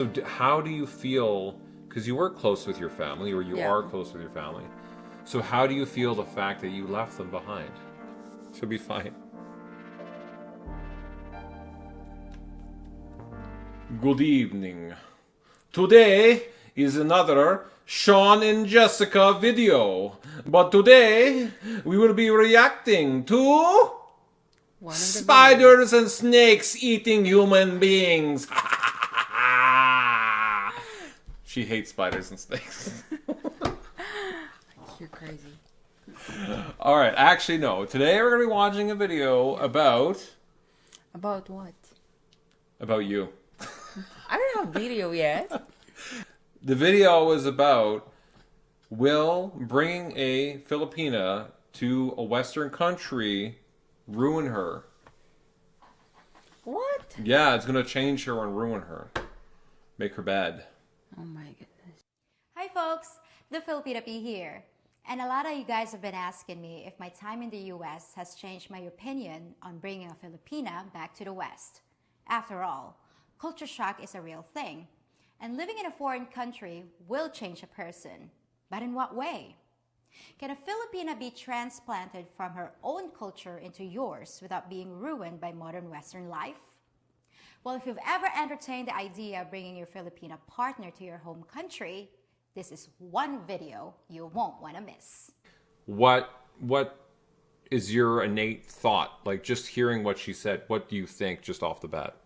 So how do you feel, because you were close with your family, or you Yeah. are close with your family, so how do you feel the fact that you left them behind? Should be fine. Good evening. Today is another Sean and Jessica video. But today we will be reacting to One of the spiders and snakes eating human beings. She hates spiders and snakes. You're crazy. All right, actually no. Today we're going to be watching a video about What? you. I don't have video yet. The video is about will bringing a Filipina to a Western country ruin her. What? Yeah, it's going to change her and ruin her. Make her bad. Oh my goodness. Hi folks, the Filipina P here. And a lot of you guys have been asking me if my time in the US has changed my opinion on bringing a Filipina back to the West. After all, culture shock is a real thing. And living in a foreign country will change a person. But in what way? Can a Filipina be transplanted from her own culture into yours without being ruined by modern Western life? Well, if you've ever entertained the idea of bringing your Filipina partner to your home country, this is one video you won't want to miss. What is your innate thought? Like just hearing what she said, what do you think just off the bat?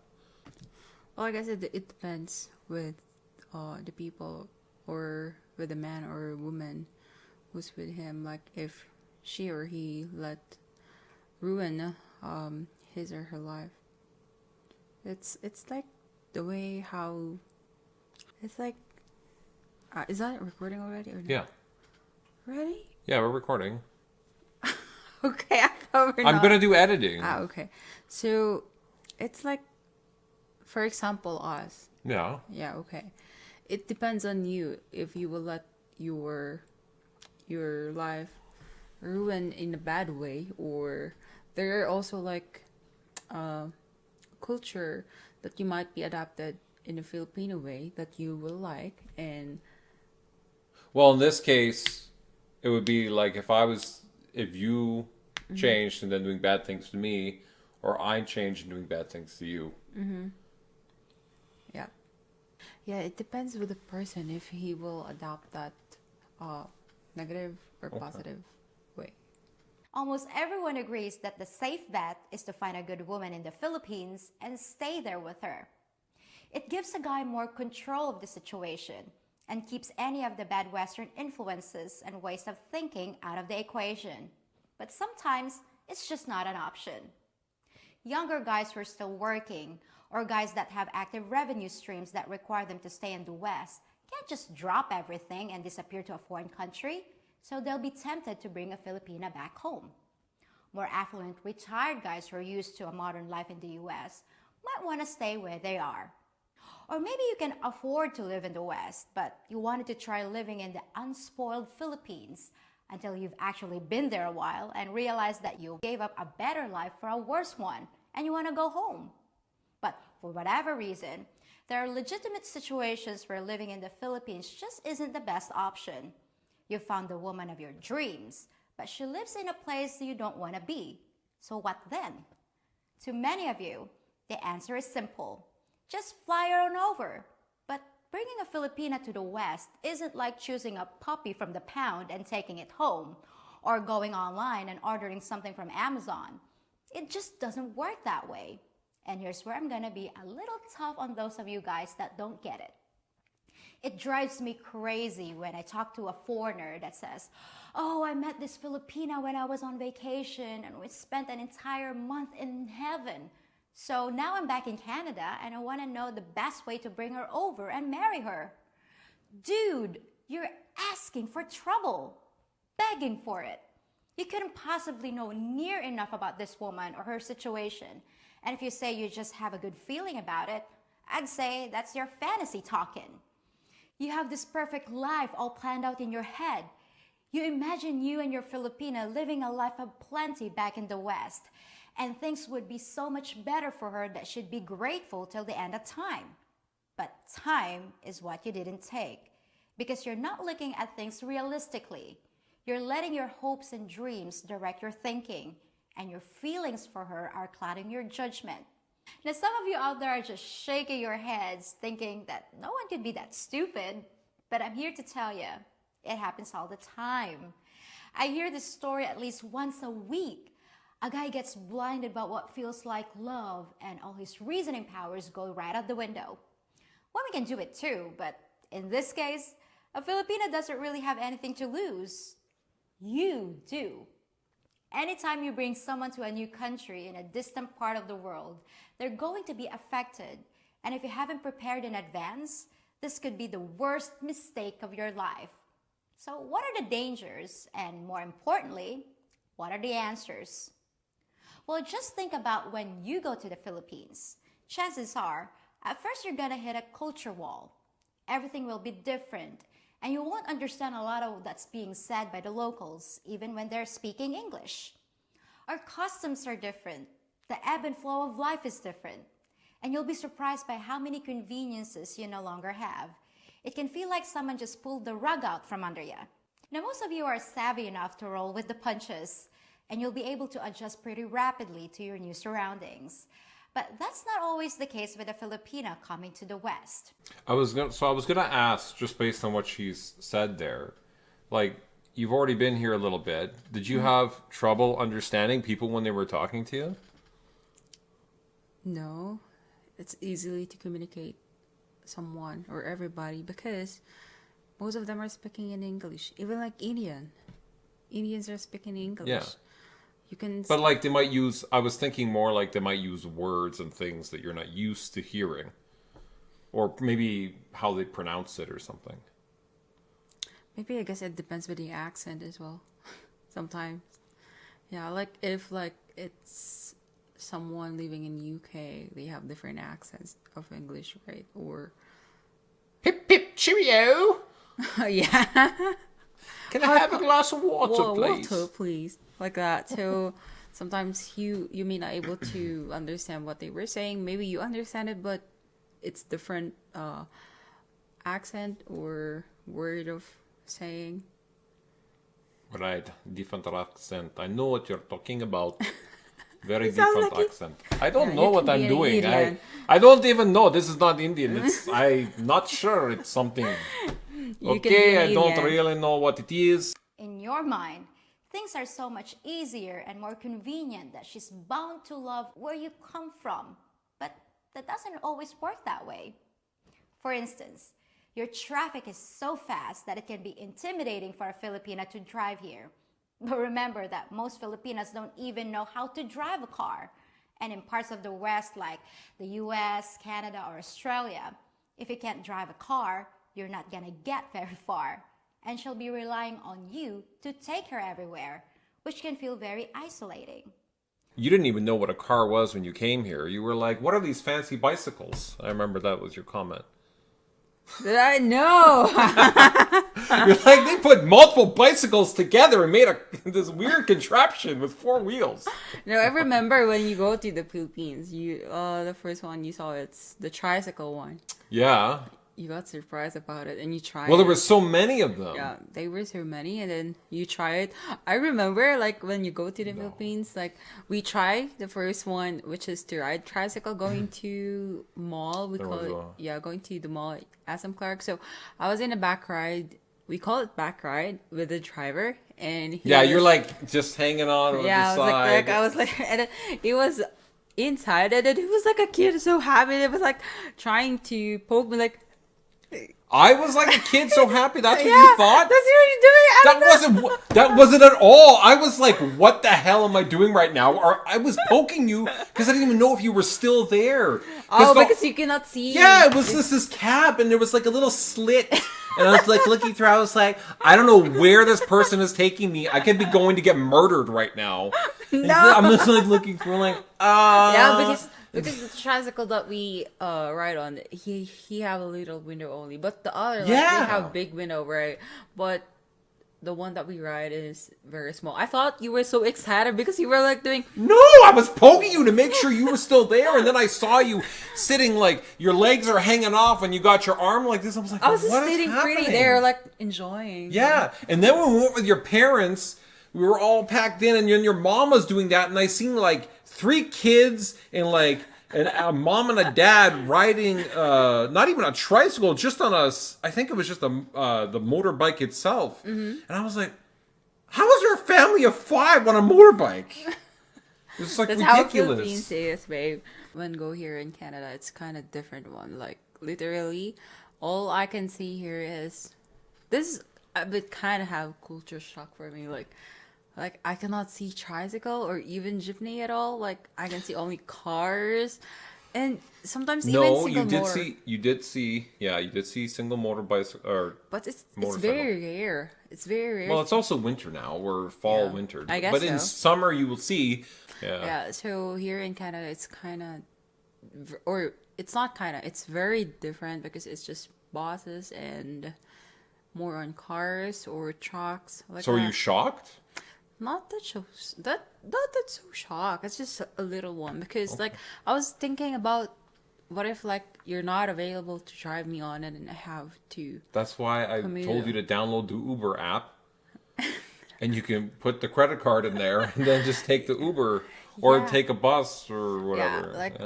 Well, I guess it depends with the people or with the man or woman who's with him. Like if she or he let ruin his or her life. It's like the way how it's like. Is that recording already or not? Yeah. Ready? Yeah, we're recording. Okay, I thought we're I'm not. going to do editing. Okay. So it's like, for example, us. Yeah. Yeah, okay. It depends on you if you will let your life ruin in a bad way, or there are also like culture that you might be adapted in a Filipino way that you will like. And Well, in this case, it would be like if you changed and then doing bad things to me, or I changed and doing bad things to you. yeah, it depends with the person if he will adopt that negative or positive way. Almost everyone agrees that the safe bet is to find a good woman in the Philippines and stay there with her. It gives a guy more control of the situation and keeps any of the bad Western influences and ways of thinking out of the equation. But sometimes it's just not an option. Younger guys who are still working, or guys that have active revenue streams that require them to stay in the West, can't just drop everything and disappear to a foreign country, so they'll be tempted to bring a Filipina back home. More affluent, retired guys who are used to a modern life in the US might want to stay where they are. Or maybe you can afford to live in the West, but you wanted to try living in the unspoiled Philippines until you've actually been there a while and realized that you gave up a better life for a worse one and you want to go home. But for whatever reason, there are legitimate situations where living in the Philippines just isn't the best option. You found the woman of your dreams, but she lives in a place you don't want to be. So what then? To many of you, the answer is simple. Just fly her on over. But bringing a Filipina to the West isn't like choosing a puppy from the pound and taking it home, or going online and ordering something from Amazon. It just doesn't work that way. And here's where I'm gonna be a little tough on those of you guys that don't get it. It drives me crazy when I talk to a foreigner that says, "Oh, I met this Filipina when I was on vacation and we spent an entire month in heaven. So now I'm back in Canada and I want to know the best way to bring her over and marry her." Dude, you're asking for trouble, begging for it. You couldn't possibly know near enough about this woman or her situation. And if you say you just have a good feeling about it, I'd say that's your fantasy talking. You have this perfect life all planned out in your head. You imagine you and your Filipina living a life of plenty back in the West, and things would be so much better for her that she'd be grateful till the end of time. But time is what you didn't take because you're not looking at things realistically. You're letting your hopes and dreams direct your thinking, and your feelings for her are clouding your judgment. Now, some of you out there are just shaking your heads thinking that no one could be that stupid, but I'm here to tell you, it happens all the time. I hear this story at least once a week. A guy gets blinded by what feels like love, and all his reasoning powers go right out the window. Women can do it too, but in this case, a Filipina doesn't really have anything to lose. You do. Anytime you bring someone to a new country in a distant part of the world, they're going to be affected. And if you haven't prepared in advance, this could be the worst mistake of your life. So what are the dangers? And more importantly, what are the answers? Well, just think about when you go to the Philippines. Chances are, at first you're gonna hit a culture wall. Everything will be different, and you won't understand a lot of that's being said by the locals, even when they're speaking English. Our customs are different. The ebb and flow of life is different. And you'll be surprised by how many conveniences you no longer have. It can feel like someone just pulled the rug out from under you. Now, most of you are savvy enough to roll with the punches, and you'll be able to adjust pretty rapidly to your new surroundings. But that's not always the case with a Filipina coming to the West. I was gonna ask, just based on what she's said there, like, you've already been here a little bit. Did you have trouble understanding people when they were talking to you? No, it's easily to communicate someone or everybody because most of them are speaking in English. Even like Indians are speaking English. Yeah. You can. But like they might use, I was thinking more like they might use words and things that you're not used to hearing. Or maybe how they pronounce it or something. Maybe I guess it depends with the accent as well. Sometimes. Yeah, like if like it's someone living in UK, they have different accents of English, right? Or Hip hip cheerio! yeah. Can I have a glass of water, please? Water, please. Like that. So sometimes you may not able to understand what they were saying. Maybe you understand it, but it's different accent or word of saying. Right, different accent. I know what you're talking about. Very different like accent. I don't Yeah, know you what can I'm be an doing. Indian. I don't even know. This is not Indian. I'm not sure it's something. You can be Okay, an I don't alien. really know what it is. In your mind, things are so much easier and more convenient that she's bound to love where you come from. But that doesn't always work that way. For instance, your traffic is so fast that it can be intimidating for a Filipina to drive here. But remember that most Filipinas don't even know how to drive a car. And in parts of the West like the US, Canada, or Australia, if you can't drive a car, you're not gonna get very far. And she'll be relying on you to take her everywhere, which can feel very isolating. You didn't even know what a car was when you came here. You were like, what are these fancy bicycles? I remember that was your comment. Did I know? You're like, they put multiple bicycles together and made this weird contraption with 4 wheels. No, I remember when you go to the Philippines, you the first one you saw, it's the tricycle one. Yeah. You got surprised about it and you tried Well, there it. were so many of them. Yeah, they were so many, and then you try it. I remember, like, when you go to the Philippines, like, we try the first one, which is to ride tricycle, going to mall. We There call was it, yeah, going to the mall, SM Clark. So I was in a back ride. We call it back ride with the driver, and he Yeah, was, you're like just hanging on yeah, the I was side. I was like, and then he was inside, and then he was like a kid, so happy. It was like trying to poke me, like. I was like a kid so happy. That's what Yeah, you thought? that's what you're doing. I don't know. That wasn't at all. I was like, what the hell am I doing right now? Or I was poking you because I didn't even know if you were still there. Oh, the- because you cannot see. Yeah, it was just this cab and there was like a little slit. And I was like looking through, I was like, I don't know where this person is taking me. I could be going to get murdered right now. And No. I'm just like looking through like, Yeah, because the tricycle that we ride on, he have a little window only, but the other, like, Yeah. they have big window, right? But the one that we ride is very small. I thought you were so excited because you were like doing. No, I was poking you to make sure you were still there, and then I saw you sitting like your legs are hanging off, and you got your arm like this. I was like, I was just what is sitting pretty happening? there, like enjoying. Yeah, and then when we went with your parents, we were all packed in, and your mom was doing that, and I seen like 3 kids and like a mom and a dad riding, not even a tricycle, just on I think it was just the motorbike itself. And I was like, how is there a family of 5 on a motorbike? It's like That's ridiculous. how Philippines is, babe. When go here in Canada, it's kind of different one. Like literally, all I can see here is this. A bit kind of have culture shock for me. Like I cannot see tricycle or even jeepney at all. Like I can see only cars, and sometimes even No, single you did motor. you did see single motorbikes or. But it's motorcycle. very rare. It's very rare. Well, it's also winter now, or fall, Yeah, winter. I guess but in so. summer, you will see. Yeah. So here in Canada, it's kind of, or it's not kind of. It's very different because it's just buses and more on cars or trucks. Like So are that. you shocked? Not that not that so shocked. It's just a little one because like I was thinking about what if like you're not available to drive me on it and I have to. That's why I Commute. told you to download the Uber app, and you can put the credit card in there, and then just take the Uber or Yeah. take a bus or whatever. like-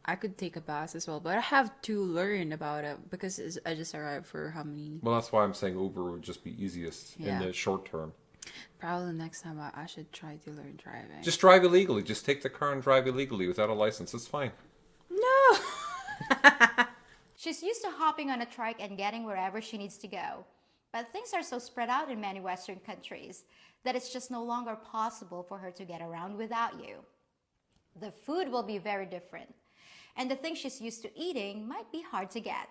I could take a bus as well, but I have to learn about it because I just arrived for how many. Well, that's why I'm saying Uber would just be easiest in Yeah. the short term. Probably next time I should try to learn driving. Just drive illegally. Just take the car and drive illegally without a license. It's fine. no. She's used to hopping on a trike and getting wherever she needs to go. But things are so spread out in many Western countries that it's just no longer possible for her to get around without you. The food will be very different, and the things she's used to eating might be hard to get.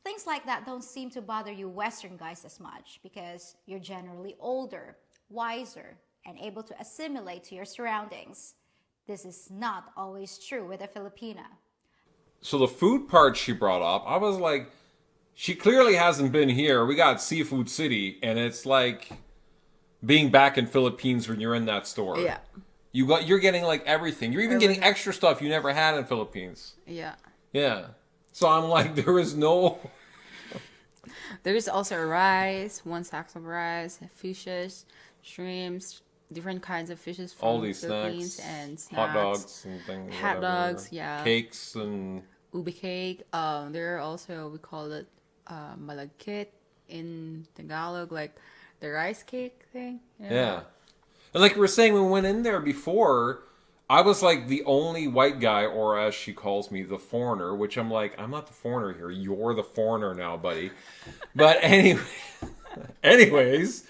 Things like that don't seem to bother you Western guys as much because you're generally older, wiser, and able to assimilate to your surroundings. This is not always true with a Filipina. So the food part she brought up, I was like, she clearly hasn't been here. We got Seafood City, and it's like being back in Philippines when you're in that store. Yeah. You're getting like everything. You're even getting extra stuff you never had in Philippines. Yeah. Yeah. So I'm like, there is no. There's also rice, 1 sack of rice, fishes, shrimps, different kinds of fishes from All these Philippines snacks, and snacks. hot dogs and things. Hot whatever. dogs, yeah. Cakes and Ube cake. There are also, we call it malagkit in Tagalog, like the rice cake thing. You know? yeah. And like we were saying, when we went in there before, I was like the only white guy, or as she calls me, the foreigner, which I'm like, I'm not the foreigner here. You're the foreigner now, buddy. But anyways,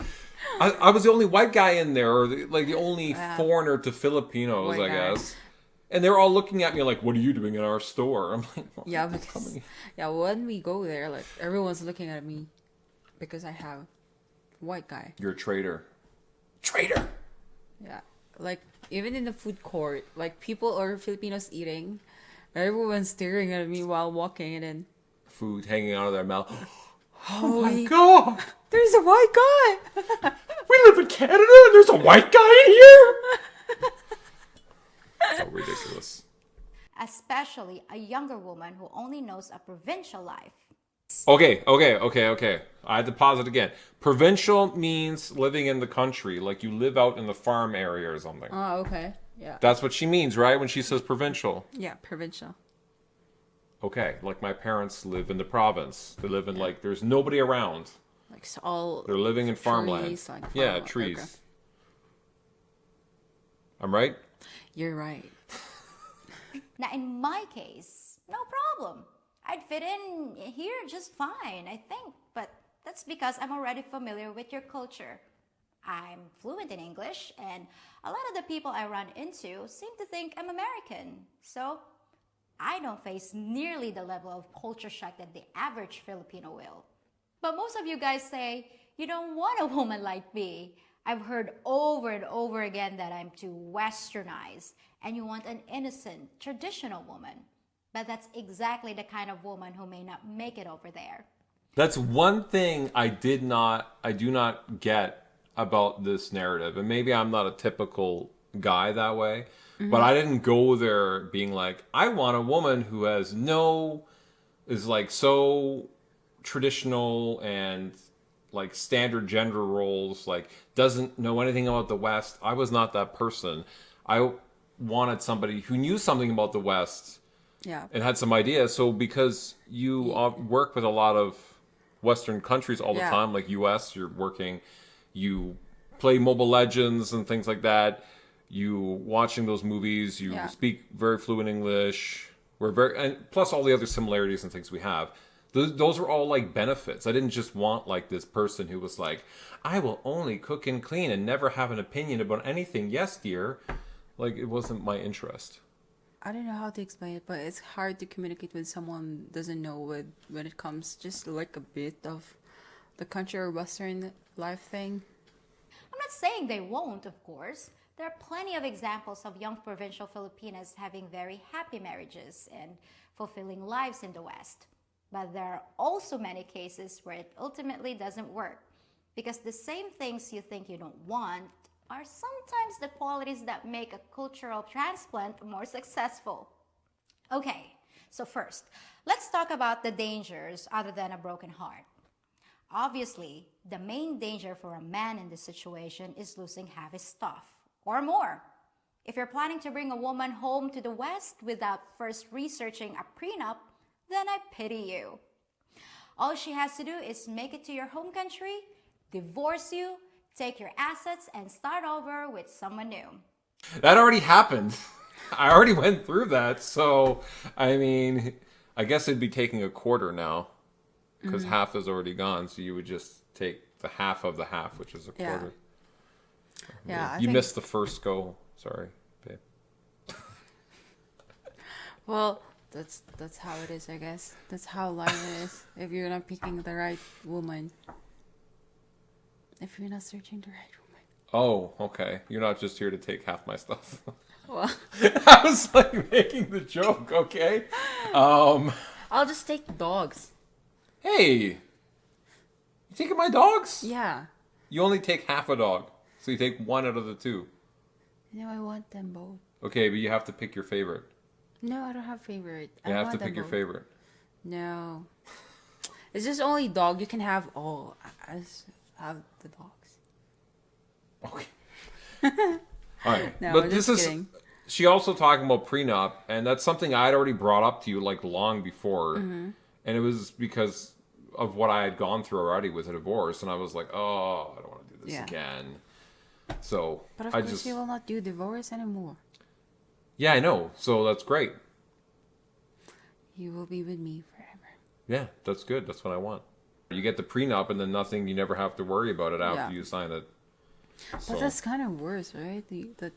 I was the only white guy in there, or the only foreigner to Filipinos, White I guy. guess. And they were all looking at me like, what are you doing in our store? I'm like, well, Yeah, I'm because coming. when we go there, like everyone's looking at me because I have white guy. You're a traitor. Traitor! Yeah, like even in the food court, like people or Filipinos eating, everyone's staring at me while walking, and then Food hanging out of their mouth. oh My God! there's a white guy. We live in Canada and there's a white guy in here? So ridiculous. Especially a younger woman who only knows a provincial life. Okay. I had to pause it again. Provincial means living in the country, like you live out in the farm area or something. Oh, okay, yeah, That's what she means, right? When she says provincial. yeah, provincial. Okay, like my parents live in the province. They live in like, there's nobody around. Like all They're living in farmland. trees, like Yeah, farmland. trees. Okay. I'm right? You're right. Now, in my case, no problem. I'd fit in here just fine, I think, but that's because I'm already familiar with your culture. I'm fluent in English, and a lot of the people I run into seem to think I'm American. So I don't face nearly the level of culture shock that the average Filipino will. But most of you guys say, you don't want a woman like me. I've heard over and over again that I'm too westernized, and you want an innocent, traditional woman. But that's exactly the kind of woman who may not make it over there. That's one thing I do not get about this narrative. And maybe I'm not a typical guy that way, but I didn't go there being like, I want a woman who is like so traditional and like standard gender roles, like doesn't know anything about the West. I was not that person. I wanted somebody who knew something about the West Yeah. and had some ideas. So because you work with a lot of Western countries all the Yeah. time, like US, you play Mobile Legends and things like that. You watching those movies, you Yeah. speak very fluent English. And plus all the other similarities and things we have. Those are all like benefits. I didn't just want like this person who was like, I will only cook and clean and never have an opinion about anything. Yes, dear. Like, it wasn't my interest. I don't know how to explain it, but it's hard to communicate with someone doesn't know when it comes just like a bit of the country or Western life thing. I'm not saying they won't, of course. There are plenty of examples of young provincial Filipinas having very happy marriages and fulfilling lives in the West. But there are also many cases where it ultimately doesn't work, because the same things you think you don't want are sometimes the qualities that make a cultural transplant more successful. Okay, so first, let's talk about the dangers other than a broken heart. Obviously, the main danger for a man in this situation is losing half his stuff, or more. If you're planning to bring a woman home to the West without first researching a prenup, then I pity you. All she has to do is make it to your home country, divorce you, take your assets, and start over with someone new. That already happened. I already went through that. So, I mean, I guess it'd be taking a quarter now because half is already gone. So you would just take the half of the half, which is a Yeah. quarter. Yeah, You missed the first go. Sorry, babe. Well, that's how it is, I guess. That's how life is. If you're not picking the right woman, if you're not searching the right woman. Oh, okay. You're not just here to take half my stuff. Well, I was like making the joke, okay? I'll just take dogs. Hey, you taking my dogs? Yeah. You only take half a dog, so you take one out of the two. No, I want them both. Okay, but you have to pick your favorite. No, I don't have favorite. You I have want to them pick your both. favorite. No. It's just only dog. You can have all. I just have the dogs. Okay. All right. No, but I'm this just is kidding. she also talking about prenup, and that's something I'd already brought up to you like long before. Mm-hmm. And it was because of what I had gone through already with a divorce, and I was like, "Oh, I don't want to do this Yeah. again." So, But of I course, just you will not do divorce anymore. Yeah, I know. So that's great. You will be with me forever. Yeah, that's good. That's what I want. You get the prenup, and then you never have to worry about it after Yeah. you sign it. So, But that's kind of worse, right? The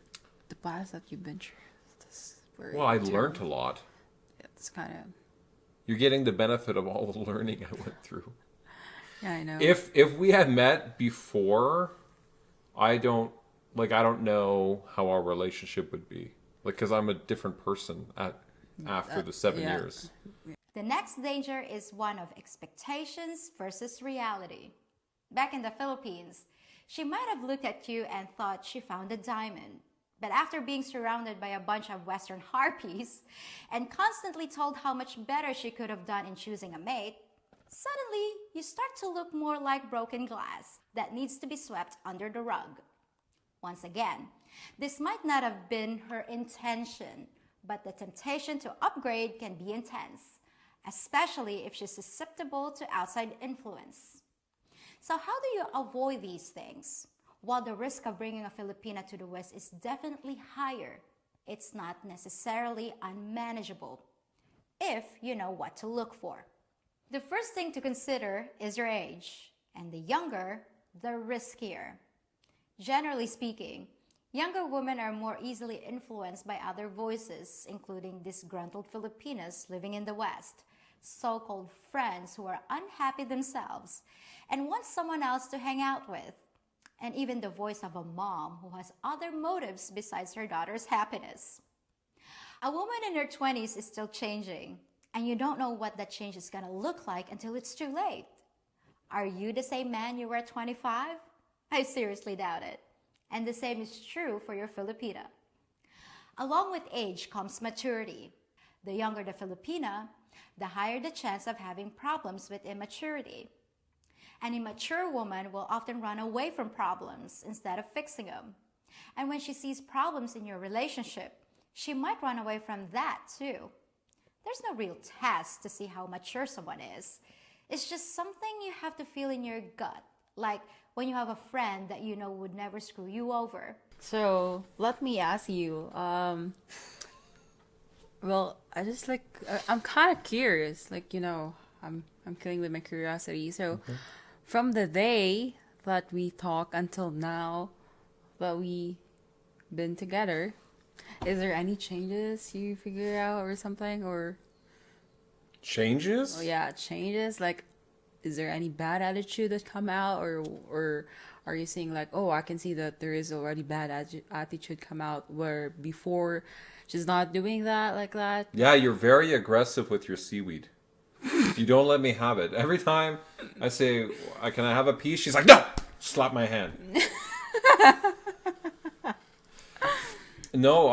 past that you've been through. That's very well, I terrible. learned a lot. It's kind of. You're getting the benefit of all the learning I went through. Yeah, I know. If we had met before, I don't know how our relationship would be. Like, because I'm a different person after the 7 yeah. years. The next danger is one of expectations versus reality. Back in the Philippines, she might have looked at you and thought she found a diamond. But after being surrounded by a bunch of Western harpies and constantly told how much better she could have done in choosing a mate, suddenly you start to look more like broken glass that needs to be swept under the rug. Once again, this might not have been her intention, but the temptation to upgrade can be intense, especially if she's susceptible to outside influence. So how do you avoid these things? While the risk of bringing a Filipina to the West is definitely higher, it's not necessarily unmanageable if you know what to look for. The first thing to consider is your age, and the younger, the riskier. Generally speaking, younger women are more easily influenced by other voices, including disgruntled Filipinas living in the West, so-called friends who are unhappy themselves and want someone else to hang out with, and even the voice of a mom who has other motives besides her daughter's happiness. A woman in her 20s is still changing, and you don't know what that change is going to look like until it's too late. Are you the same man you were at 25? I seriously doubt it. And the same is true for your Filipina. Along with age comes maturity. The younger the Filipina, the higher the chance of having problems with immaturity. An immature woman will often run away from problems instead of fixing them. And when she sees problems in your relationship, she might run away from that too. There's no real test to see how mature someone is. It's just something you have to feel in your gut, like when you have a friend that you know would never screw you over. So let me ask you. Well, I just like I'm kind of curious. Like I'm killing with my curiosity. So, from the day that we talk until now, that we been together, is there any changes you figure out or something or? Changes? Oh yeah, changes. Like, is there any bad attitude that come out, or are you seeing like, oh, I can see that there is already bad attitude come out where before she's not doing that like that? Yeah, you're very aggressive with your seaweed. You don't let me have it. Every time I say, can I have a piece? She's like, no! Slap my hand. No,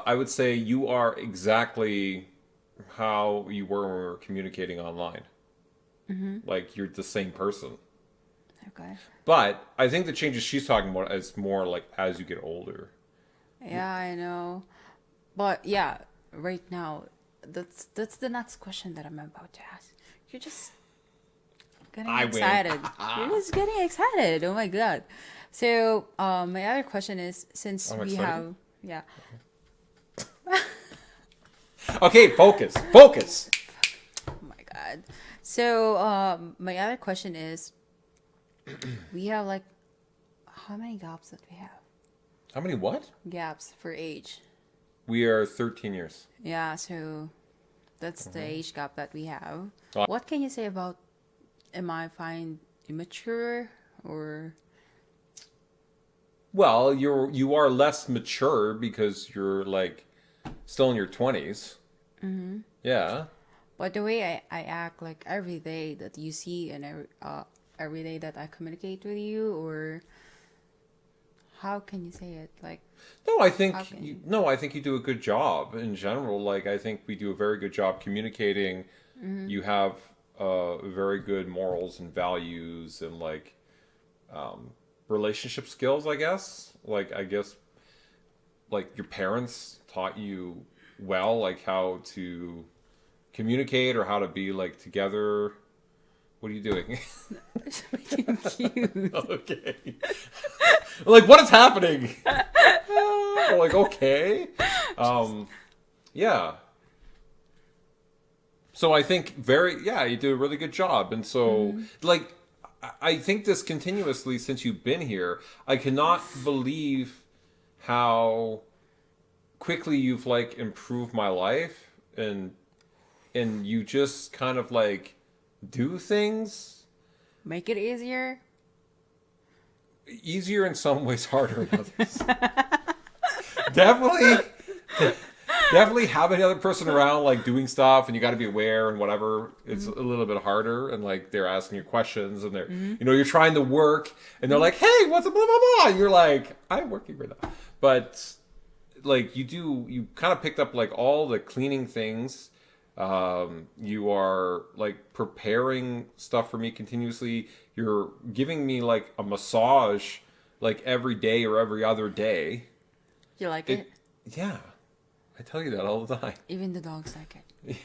I would say you are exactly how you were when we were communicating online. Like, you're the same person. Okay. But I think the changes she's talking about is more like as you get older. Yeah, I know. But yeah, right now, that's the next question that I'm about to ask. You're just getting excited. You're just getting excited. Oh my god. So, my other question is, since I'm we excited. have, yeah. Okay, focus. Oh my god. So, my other question is, we have like, how many gaps that we have? How many what? Gaps for age. We are 13 years. Yeah, so that's the age gap that we have. Uh, What can you say about, am I find immature or? Well, you are less mature because you're like still in your 20s. Yeah. But the way I act like every day that you see and every day that I communicate with you, or how can you say it? Like, No, I think Okay. I think you do a good job in general. Like, I think we do a very good job communicating. You have very good morals and values and like relationship skills, I guess. Like, I guess like your parents taught you well, like how to communicate or how to be like together. What are you doing? it's making cute. Okay. Like, what is happening? Like, okay. Yeah. So I think you do a really good job. And so, like, I think this continuously since you've been here, I cannot believe how quickly you've, like, improved my life. And you just kind of, like, do things. Make it easier. Easier in some ways, harder in others. Definitely having the other person around, like doing stuff, and you got to be aware and whatever. It's a little bit harder, and like they're asking you questions, and they're, you're trying to work, and they're like, "Hey, what's a blah blah blah?" And you're like, "I'm working right now," but like you kind of picked up like all the cleaning things. You are like preparing stuff for me continuously. You're giving me like a massage like every day or every other day. You like it? Yeah. I tell you that all the time. Even the dogs like it.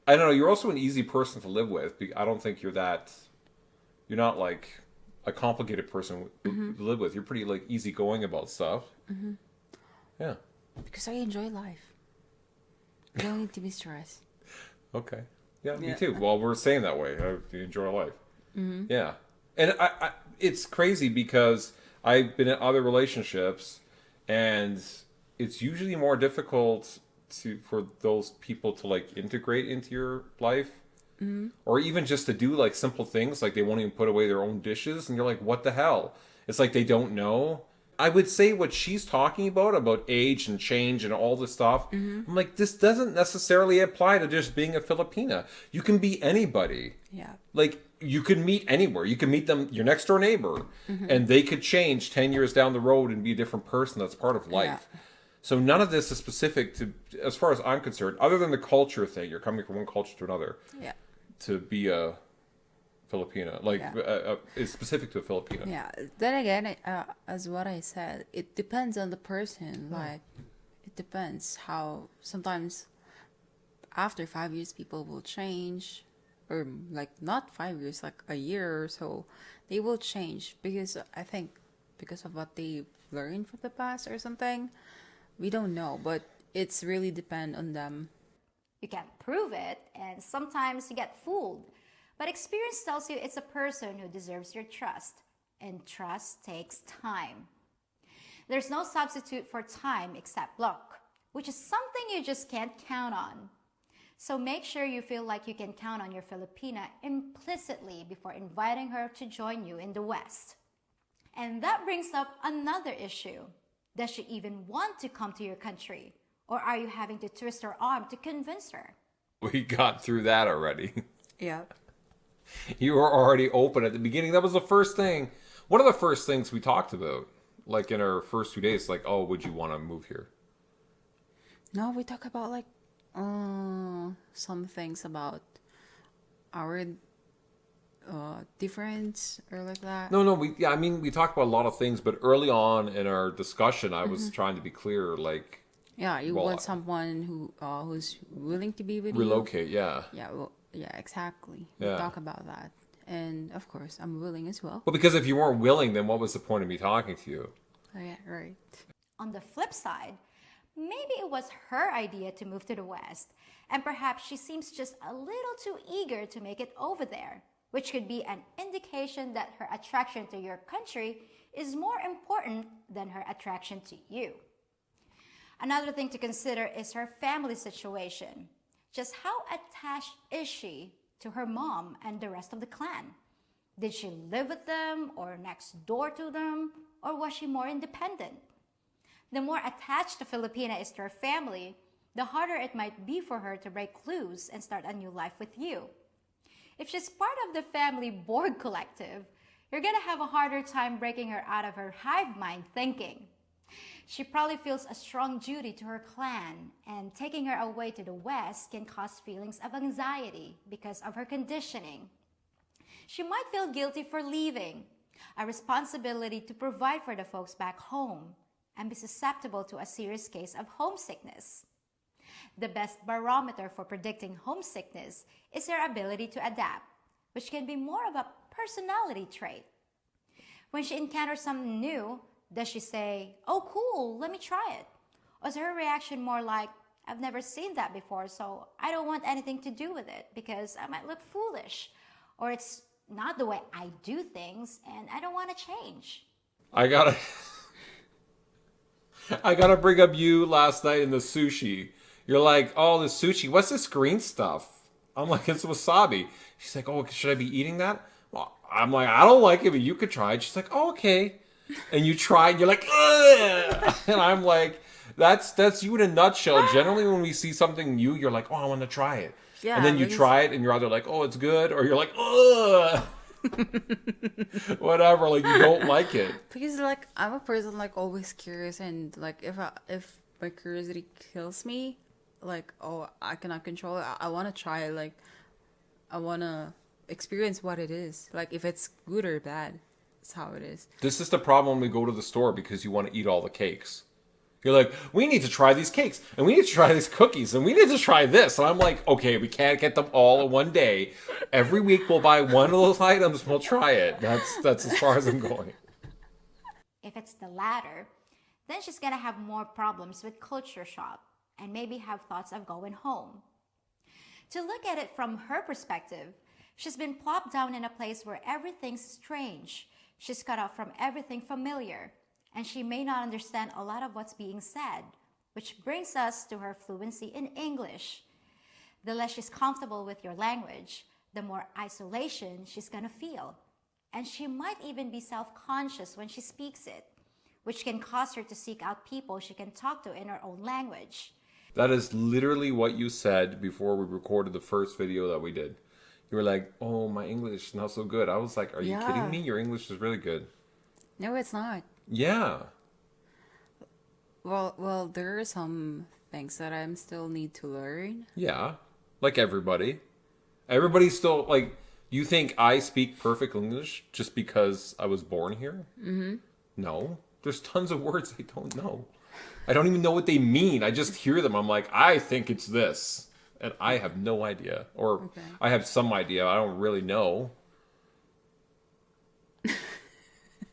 I don't know. You're also an easy person to live with. I don't think you're not like a complicated person to live with. You're pretty like easygoing about stuff. Yeah. Because I enjoy life. I don't need to be stressed. Okay. Yeah, me Yeah. too. Well, we're saying that way. I enjoy life. Yeah. And I it's crazy because I've been in other relationships, and it's usually more difficult for those people to like integrate into your life, or even just to do like simple things, like they won't even put away their own dishes, and you're like, what the hell? It's like they don't know. I would say what she's talking about age and change and all this stuff. I'm like, this doesn't necessarily apply to just being a Filipina. You can be anybody. Yeah. Like, you could meet anywhere. You can meet them, your next door neighbor, and they could change 10 years down the road and be a different person. That's part of life. Yeah. So none of this is specific to, as far as I'm concerned, other than the culture thing. You're coming from one culture to another. Yeah. To be a Filipina, like is specific to a Filipino. Yeah. Then again, as what I said, it depends on the person. Like, it depends how sometimes after 5 years people will change, or like not 5 years, like a year or so, they will change because I think because of what they learned from the past or something. We don't know, but it's really depend on them. You can't prove it, and sometimes you get fooled. But experience tells you it's a person who deserves your trust, and trust takes time. There's no substitute for time except luck, which is something you just can't count on. So make sure you feel like you can count on your Filipina implicitly before inviting her to join you in the West. And that brings up another issue. Does she even want to come to your country? Or are you having to twist her arm to convince her? We got through that already. Yeah. You were already open at the beginning. That was the first thing. One of the first things we talked about, like in our first 2 days, like, oh, would you want to move here? No, we talk about like some things about our difference or like that. No, we talked about a lot of things, but early on in our discussion, I was trying to be clear, like, Yeah, you want someone who's willing to be with relocate, you. yeah. Yeah, well, yeah, exactly. Yeah. We talk about that. And of course, I'm willing as well. Well, because if you weren't willing, then what was the point of me talking to you? Oh, yeah, right. On the flip side, maybe it was her idea to move to the West, and perhaps she seems just a little too eager to make it over there, which could be an indication that her attraction to your country is more important than her attraction to you. Another thing to consider is her family situation. Just how attached is she to her mom and the rest of the clan? Did she live with them or next door to them, or was she more independent? The more attached the Filipina is to her family, the harder it might be for her to break loose and start a new life with you. If she's part of the family board collective, you're gonna have a harder time breaking her out of her hive mind thinking. She probably feels a strong duty to her clan, and taking her away to the West can cause feelings of anxiety because of her conditioning. She might feel guilty for leaving, a responsibility to provide for the folks back home, and be susceptible to a serious case of homesickness. The best barometer for predicting homesickness is her ability to adapt, which can be more of a personality trait. When she encounters something new, does she say, "Oh, cool, let me try it"? Or is her reaction more like, "I've never seen that before, so I don't want anything to do with it because I might look foolish," or "It's not the way I do things and I don't want to change"? I gotta bring up you last night in the sushi. You're like, "Oh, the sushi, what's this green stuff?" I'm like, "It's wasabi." She's like, "Oh, should I be eating that?" Well, I'm like, "I don't like it, but you could try it." She's like, "Oh, okay." And you try, and you're like, "Ugh!" And I'm like, that's you in a nutshell. Generally, when we see something new, you're like, "Oh, I want to try it." Yeah, and then you try it, and you're either like, "Oh, it's good," or you're like, "Ugh." Whatever, like you don't like it. Because like I'm a person like always curious, and like if my curiosity kills me, like I cannot control it. I want to try it. Like I want to experience what it is. Like if it's good or bad, it's how it is. This is the problem when we go to the store because you want to eat all the cakes. You're like, "We need to try these cakes, and we need to try these cookies, and we need to try this." And I'm like, "Okay, we can't get them all in one day. Every week we'll buy one of those items, and we'll try it." That's as far as I'm going. If it's the latter, then she's gonna have more problems with culture shock and maybe have thoughts of going home. To look at it from her perspective, she's been plopped down in a place where everything's strange. She's cut off from everything familiar, and she may not understand a lot of what's being said, which brings us to her fluency in English. The less she's comfortable with your language, the more isolation she's gonna feel. And she might even be self-conscious when she speaks it, which can cause her to seek out people she can talk to in her own language. That is literally what you said before we recorded the first video that we did. You were like, "Oh, my English is not so good." I was like, "Are you Yeah. kidding me? Your English is really good." No, it's not. Yeah. Well, there are some things that I'm still need to learn. Yeah. Like everybody. Everybody's still like, you think I speak perfect English just because I was born here? Mm-hmm. No. There's tons of words I don't know. I don't even know what they mean. I just hear them. I'm like, I think it's this. And I have no idea. Or Okay. I have some idea. I don't really know.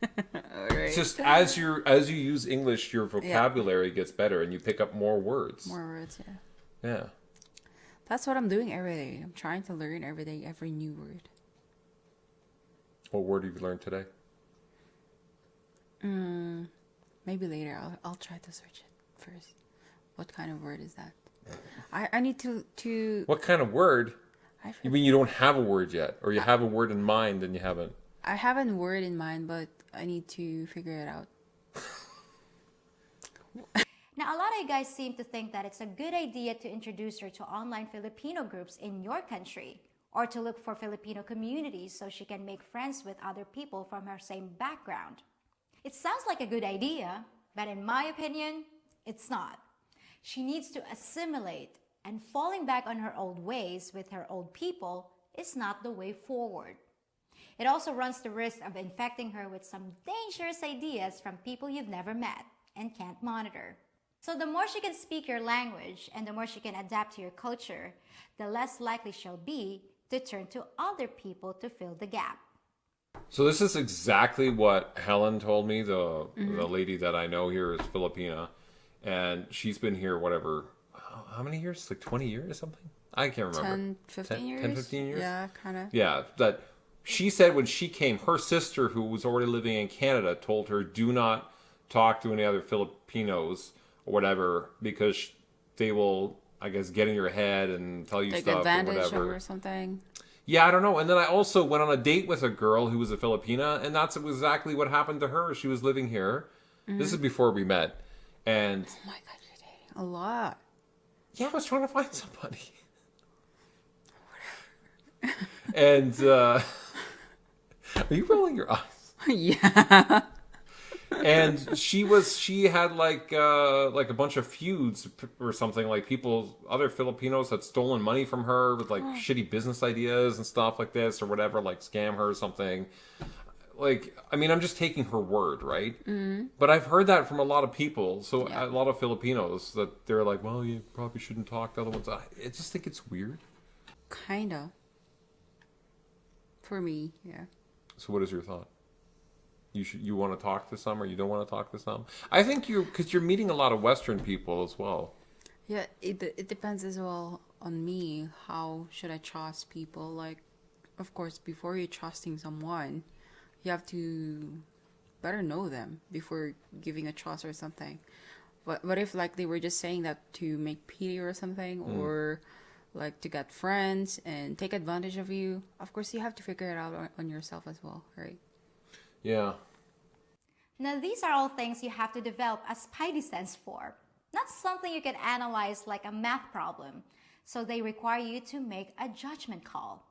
All right. It's just as you use English, your vocabulary gets better and you pick up more words. More words, yeah. Yeah. That's what I'm doing every day. I'm trying to learn every day, every new word. What word have you learned today? Maybe later. I'll try to search it first. What kind of word is that? I need to. What kind of word? I You mean you don't have a word yet? Or you have a word in mind and you haven't? I have a word in mind, but I need to figure it out. Now, a lot of you guys seem to think that it's a good idea to introduce her to online Filipino groups in your country, or to look for Filipino communities so she can make friends with other people from her same background. It sounds like a good idea, but in my opinion, it's not. She needs to assimilate, and falling back on her old ways with her old people is not the way forward. It also runs the risk of infecting her with some dangerous ideas from people you've never met and can't monitor. So the more she can speak your language and the more she can adapt to your culture, the less likely she'll be to turn to other people to fill the gap. So this is exactly what Helen told me, the lady that I know here is Filipina. And she's been here, whatever, how many years? Like 20 years or something? I can't remember. 10, 15 years? 10, 15 years? Yeah, kind of. Yeah, that she said when she came, her sister, who was already living in Canada, told her, do not talk to any other Filipinos or whatever, because they will, I guess, get in your head and tell you Take stuff or advantage of whatever. or something. Yeah, I don't know. And then I also went on a date with a girl who was a Filipina, and that's exactly what happened to her. She was living here. This is before we met. And Oh my god, you're dating a lot. yeah, I was trying to find somebody. And are you rolling your eyes? Yeah. And she had like a bunch of feuds or something, like other Filipinos had stolen money from her with like shitty business ideas and stuff like this or whatever, like scam her or something. Like, I mean, I'm just taking her word, right? Mm-hmm. But I've heard that from a lot of people. So a lot of Filipinos that they're like, well, you probably shouldn't talk to other ones. I just think it's weird. Kinda. For me, yeah. So what is your thought? You want to talk to some or you don't want to talk to some? I think because you're meeting a lot of Western people as well. Yeah, it depends as well on me. How should I trust people? Like, of course, before you're trusting someone, you have to better know them before giving a trust or something. But if like they were just saying that to make pity or something, or like to get friends and take advantage of you, of course you have to figure it out on yourself as well, right? Yeah. Now, these are all things you have to develop a spidey sense for, not something you can analyze like a math problem. So they require you to make a judgment call.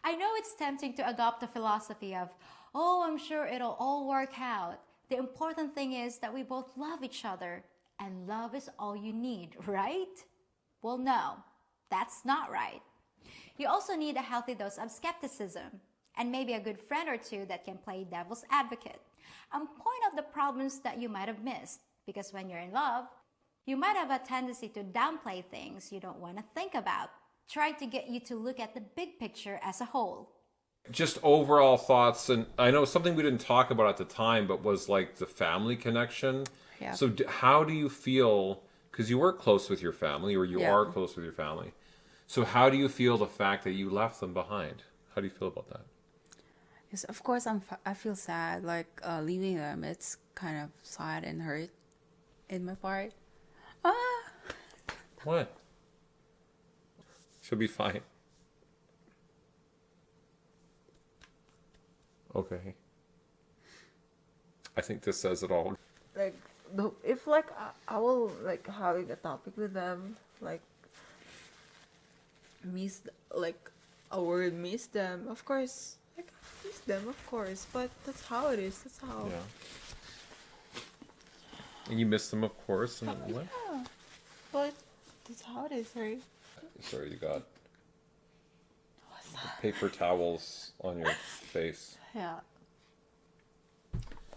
I know it's tempting to adopt the philosophy of, oh, I'm sure it'll all work out. The important thing is that we both love each other, and love is all you need, right? Well, no, that's not right. You also need a healthy dose of skepticism, and maybe a good friend or two that can play devil's advocate and point out the problems that you might have missed. Because when you're in love, you might have a tendency to downplay things you don't want to think about, trying to get you to look at the big picture as a whole. Just overall thoughts, and I know something we didn't talk about at the time, but was like the family connection. Yeah. So how do you feel, because you were close with your family, or you are close with your family. So how do you feel the fact that you left them behind? How do you feel about that? Yes, of course I feel sad, like leaving them. It's kind of sad and hurt in my part. What? She'll be fine. Okay. I think this says it all. Like, if like I will like having a topic with them, like miss like I would miss them, of course. Like, I miss them, of course. But that's how it is. That's how. Yeah. And you miss them, of course. And what? Yeah. But that's how it is, right? Sorry, you got paper towels on your face. Yeah.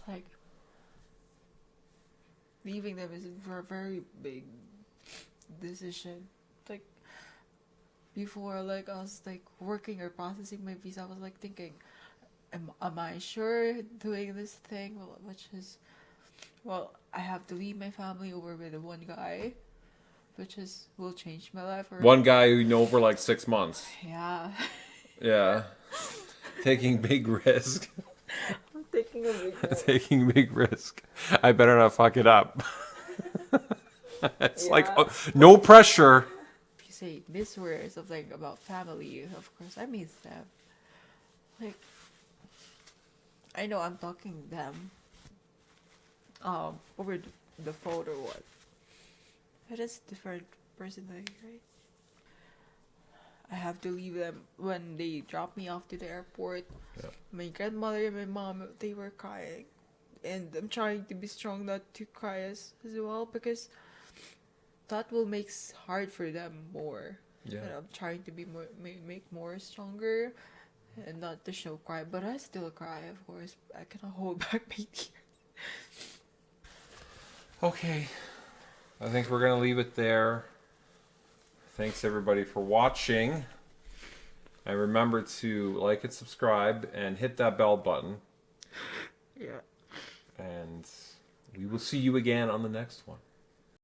Like, leaving them is a very big decision. Like, before, like, I was, like, working or processing my visa, I was, like, thinking, am I sure doing this thing? Well, which is, well, I have to leave my family over with the one guy, which is, will change my life. Or, One guy who you know for like 6 months. yeah. Yeah. Taking big risk. I'm taking a big one. Taking big risk. I better not fuck it up. It's like, oh, no pressure. If you say this word or something about family, of course, I miss them. Like, I know I'm talking to them over the phone or what. But it's different personality, right? I have to leave them when they drop me off to the airport. Yeah. My grandmother and my mom, they were crying. And I'm trying to be strong not to cry as well, because that will make hard for them more. Yeah. And I'm trying to be more, make more stronger and not to show cry. But I still cry, of course. I cannot hold back my tears. Okay. I think we're going to leave it there. Thanks everybody for watching. And remember to like and subscribe and hit that bell button. Yeah. And we will see you again on the next one.